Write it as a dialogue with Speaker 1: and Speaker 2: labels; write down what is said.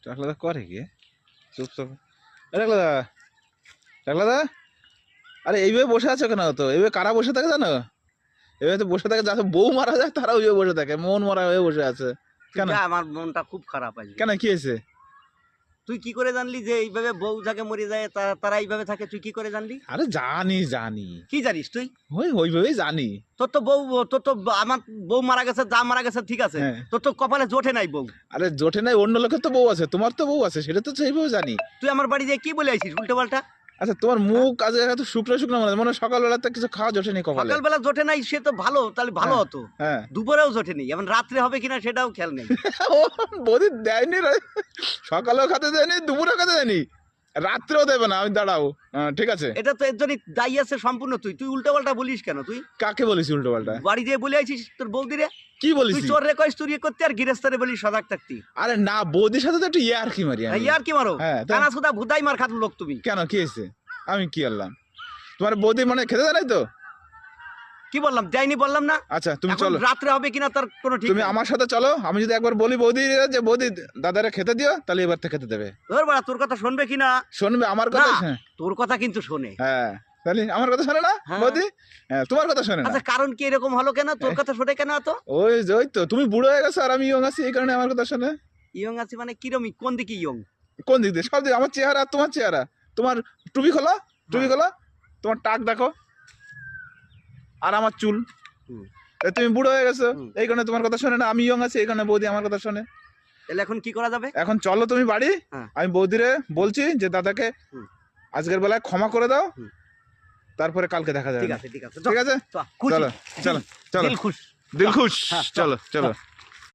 Speaker 1: টাকলাদা করে কি চুপ চুপ টাকলাদা টাকলাদা আরে এইভাবে বসে আছো কেন? তো এইভাবে কারা বসে থাকে জানো? এইভাবে তো বসে থাকে যাতে বউ মারা যায় তারা ওইভাবে বসে থাকে, মন মারা হয়ে বসে আছে কেন?
Speaker 2: আমার মনটা খুব খারাপ আছে।
Speaker 1: কেন কি হয়েছে?
Speaker 2: তুই কি করে জানলি যে এইভাবে বউ যাকে মরে যায় তারা এইভাবে থাকে? তুই কি করে জানলি?
Speaker 1: আরে জানি জানি,
Speaker 2: কি জানিস তুই?
Speaker 1: ওইভাবেই জানি।
Speaker 2: তোর তো আমার বউ মারা গেছে, যা মারা গেছে ঠিক আছে,
Speaker 1: হ্যাঁ।
Speaker 2: তোর তো কপালে জোটে নাই বউ।
Speaker 1: আরে জোটে নাই, অন্য লোকের তো বউ আছে, তোমার তো বউ আছে, সেটা তো সেইভাবে জানি।
Speaker 2: তুই আমার বাড়ি দিয়ে কি বলে আইছিস উল্টো পাল্টা?
Speaker 1: আচ্ছা তোমার মুখ আজকে এত শুকনো শুকনো মনে হয় সকালবেলা তো কিছু খাওয়া জোটেনি কপালে।
Speaker 2: সকালবেলা জোটে নাই সে তো ভালো, তাহলে ভালো
Speaker 1: হ্যাঁ,
Speaker 2: হতো।
Speaker 1: হ্যাঁ।
Speaker 2: দুপুরেও জোটে নেই, এখন রাত্রে হবে কিনা সেটাও খেয়াল নেই।
Speaker 1: ও বৌদি দেয়নি রে, সকালেও খেতে দেয়নি, দুপুরেও খেতে দেয়নি, রাত্রেও দেবে না। আমি দাঁড়াও, ঠিক আছে।
Speaker 2: এটা তো এর জন্যই দায়ী আছে সম্পূর্ণ। তুই উল্টো পাল্টা বলিস কেন? তুই
Speaker 1: কাকে বলিস উল্টো পাল্টা?
Speaker 2: বাড়ি দিয়ে বলে আইছিস তোর বৌদিরে।
Speaker 1: কি বলিস?
Speaker 2: তুই চোর রে কইস চুরি করতে, আর গৃহস্থরে বলিস সজাগ থাকতি।
Speaker 1: আরে না, বৌদির সাথে তো একটু ইয়ার কি মারি আমি।
Speaker 2: ইয়ার কি মারো?
Speaker 1: হ্যাঁ, তা-
Speaker 2: কানা সুদা ভুদাই মার খাত লোক তুমি।
Speaker 1: কেন কি হয়েছে? আমি কি আনলাম? তোমার বৌদি মানে খেতে দেয় নাই তো?
Speaker 2: কি বললাম? যাইনি বললাম না?
Speaker 1: আচ্ছা তুমি
Speaker 2: এখন
Speaker 1: চলো,
Speaker 2: রাত্রে হবে কিনা তার কোনো ঠিক
Speaker 1: তুমি
Speaker 2: নেই।
Speaker 1: আমার সাথে চলো। আমি যদি একবার বলি বৌদি যে বৌদি দাদারে খেতে দিও, তাহলে এবার থেকে খেতে দেবে।
Speaker 2: ধর বাড়া, তোর কথা শুনবে কিনা?
Speaker 1: শুনবে আমার কথা?
Speaker 2: না,
Speaker 1: হ্যাঁ,
Speaker 2: তোর কথা কিন্তু শোনে।
Speaker 1: হ্যাঁ, তাহলে আমার কথা শোনে না
Speaker 2: হ্যাঁ।
Speaker 1: বৌদি? হ্যাঁ, তোমার কথা শোনে না।
Speaker 2: আচ্ছা, কারণ কি এরকম হলো কেন? তোর কথা শোনে কেন এত?
Speaker 1: ওই তো তুমি বুড়ো হয়ে গেছো আর আমি ইয়ং আছি, এই কারণে আমার কথা শোনে।
Speaker 2: ইয়ং আছি মানে কিরম? কোন দিকে ইয়ং?
Speaker 1: কোন দিক দিয়ে? সব দিক। আমার চেহারা আর তোমার চেহারা। তোমার টুপি খোলা, টুপি খোলা, তোমার টাক দেখো, আর আমার চুল।
Speaker 2: হুম।
Speaker 1: তা তুমি বুড়ো হয়ে গেছো,
Speaker 2: হুম।
Speaker 1: এই কারণে তোমার কথা শোনে না। আমি ইয়ং আছি, এই কারণে বৌদি আমার কথা শোনে।
Speaker 2: তাহলে এখন কি করা যাবে?
Speaker 1: এখন চলো তুমি বাড়ি।
Speaker 2: হ্যাঁ।
Speaker 1: আমি বৌদিরে বলছি যে দাদাকে
Speaker 2: হুম।
Speaker 1: আজকের বেলায় ক্ষমা করে দাও,
Speaker 2: হুম।
Speaker 1: তারপরে কালকে দেখা যাবে।
Speaker 2: ঠিক আছে, ঠিক আছে,
Speaker 1: ঠিক আছে,
Speaker 2: খুশি।
Speaker 1: চলো চলো চলো,
Speaker 2: দিল খুশ।
Speaker 1: দিল খুশ।
Speaker 2: হ্যাঁ,
Speaker 1: চলো চলো।